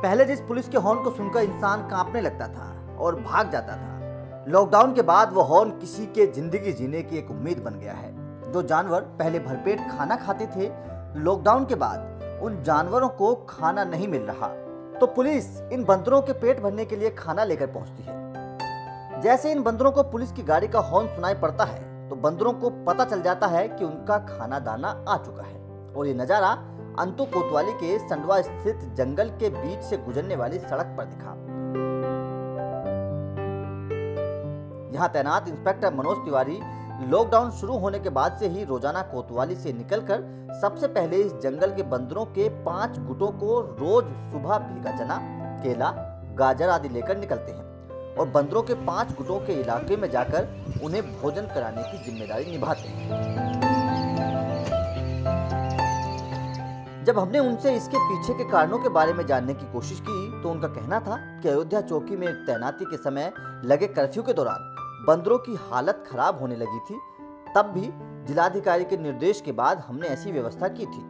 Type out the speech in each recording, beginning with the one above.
पहले जिस पुलिस के हॉर्न को सुनकर इंसान कांपने लगता था और भाग जाता था, लॉकडाउन के बाद वो हॉर्न किसी के जिंदगी जीने की एक उम्मीद बन गया है। जो जानवर पहले भरपेट खाना खाते थे, लॉकडाउन के बाद उन जानवरों को खाना नहीं मिल रहा, तो पुलिस इन बंदरों के पेट भरने के लिए खाना लेकर पहुंचती है। जैसे इन बंदरों को पुलिस की गाड़ी का हॉर्न सुनाई पड़ता है तो बंदरों को पता चल जाता है कि उनका खाना दाना आ चुका है। और ये नजारा अंतु कोतवाली के संडवा स्थित जंगल के बीच से गुजरने वाली सड़क पर दिखा। यहाँ तैनात इंस्पेक्टर मनोज तिवारी लॉकडाउन शुरू होने के बाद से ही रोजाना कोतवाली से निकलकर सबसे पहले इस जंगल के बंदरों के 5 गुटों को रोज सुबह भीगा चना, केला, गाजर आदि लेकर निकलते हैं और बंदरों के 5 गुटों के इलाके में जाकर उन्हें भोजन कराने की जिम्मेदारी निभाते हैं। जब हमने उनसे इसके पीछे के कारणों के बारे में जानने की कोशिश की तो उनका कहना था कि अयोध्या चौकी में तैनाती के समय लगे कर्फ्यू के दौरान बंदरों की हालत खराब होने लगी थी। तब भी जिलाधिकारी के निर्देश के बाद हमने ऐसी व्यवस्था की थी।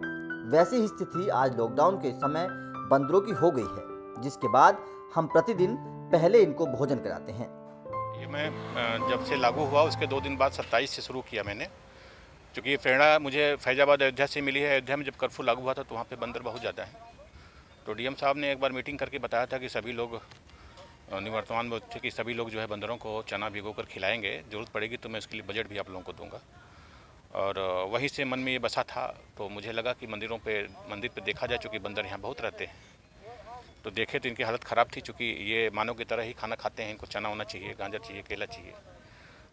वैसी ही स्थिति आज लॉकडाउन के समय बंदरों की हो गई है, जिसके बाद हम प्रतिदिन पहले इनको भोजन कराते हैं। ये मैं जब से लागू हुआ उसके 2 दिन बाद 27 से शुरू किया मैंने, क्योंकि ये प्रेरणा मुझे फैजाबाद अयोध्या से मिली है। अयोध्या में जब कर्फ्यू लागू हुआ था तो वहाँ पे बंदर बहुत ज़्यादा हैं। तो डीएम साहब ने एक बार मीटिंग करके बताया था कि सभी लोग निवर्तमान में थे कि सभी लोग जो है बंदरों को चना भिगो कर खिलाएंगे, ज़रूरत पड़ेगी तो मैं उसके लिए बजट भी आप लोगों को दूंगा। और वहीं से मन में ये बसा था। तो मुझे लगा कि मंदिर पे देखा जाए, चूँकि बंदर यहाँ बहुत रहते हैं। तो देखे तो इनकी हालत ख़राब थी, चूँकि ये मानव की तरह ही खाना खाते हैं। इनको चना होना चाहिए, गाजर चाहिए, केला चाहिए।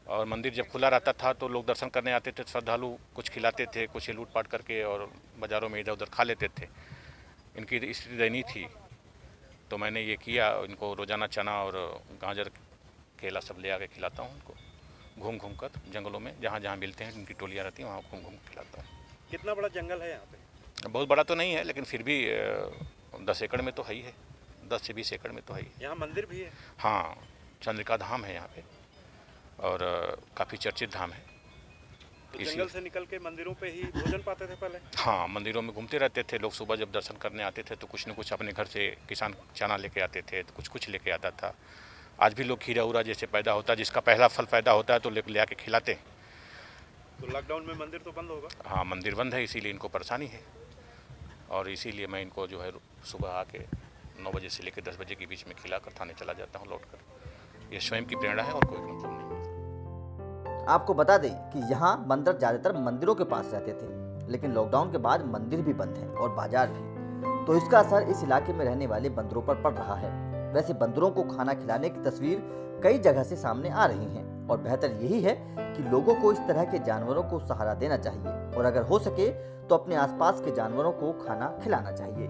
और मंदिर जब खुला रहता था तो लोग दर्शन करने आते थे, श्रद्धालु कुछ खिलाते थे, कुछ लूट-पाट करके और बाज़ारों में इधर उधर खा लेते थे। इनकी स्थिति दयनीय थी। तो मैंने ये किया, इनको रोज़ाना चना और गाजर, केला सब ले आके खिलाता हूँ। उनको घूम घूम कर जंगलों में जहाँ जहाँ मिलते हैं, इनकी टोलियाँ रहती हैं, वहाँ घूम घूम खिलाता हूँ। कितना बड़ा जंगल है यहाँ पे? बहुत बड़ा तो नहीं है, लेकिन फिर भी 10 एकड़ में तो है ही है। 10 से 20 एकड़ में तो है ही। यहाँ मंदिर भी है? हाँ, चंद्रिका धाम है यहाँ पे और काफ़ी चर्चित धाम है। तो जंगल से निकल के मंदिरों पे ही भोजन पाते थे पहले? हाँ, मंदिरों में घूमते रहते थे लोग। सुबह जब दर्शन करने आते थे तो कुछ न कुछ अपने घर से किसान चना लेके आते थे, तो कुछ लेके आता था। आज भी लोग खीरा उरा जैसे पैदा होता है, जिसका पहला फल पैदा होता है तो ले आके खिलाते हैं। तो लॉकडाउन में मंदिर तो बंद होगा? हाँ, मंदिर बंद है, इसीलिए इनको परेशानी है। और इसीलिए मैं इनको जो है सुबह आके 9 बजे से लेकर 10 बजे के बीच में खिलाकर थाने चला जाता हूँ लौट कर। ये स्वयं की प्रेरणा है और कोई मतलब नहीं। आपको बता दें कि यहाँ बंदर ज्यादातर मंदिरों के पास रहते थे, लेकिन लॉकडाउन के बाद मंदिर भी बंद हैं और बाजार भी। तो इसका असर इस इलाके में रहने वाले बंदरों पर पड़ रहा है। वैसे बंदरों को खाना खिलाने की तस्वीर कई जगह से सामने आ रही है और बेहतर यही है कि लोगों को इस तरह के जानवरों को सहारा देना चाहिए और अगर हो सके तो अपने आसपास के जानवरों को खाना खिलाना चाहिए।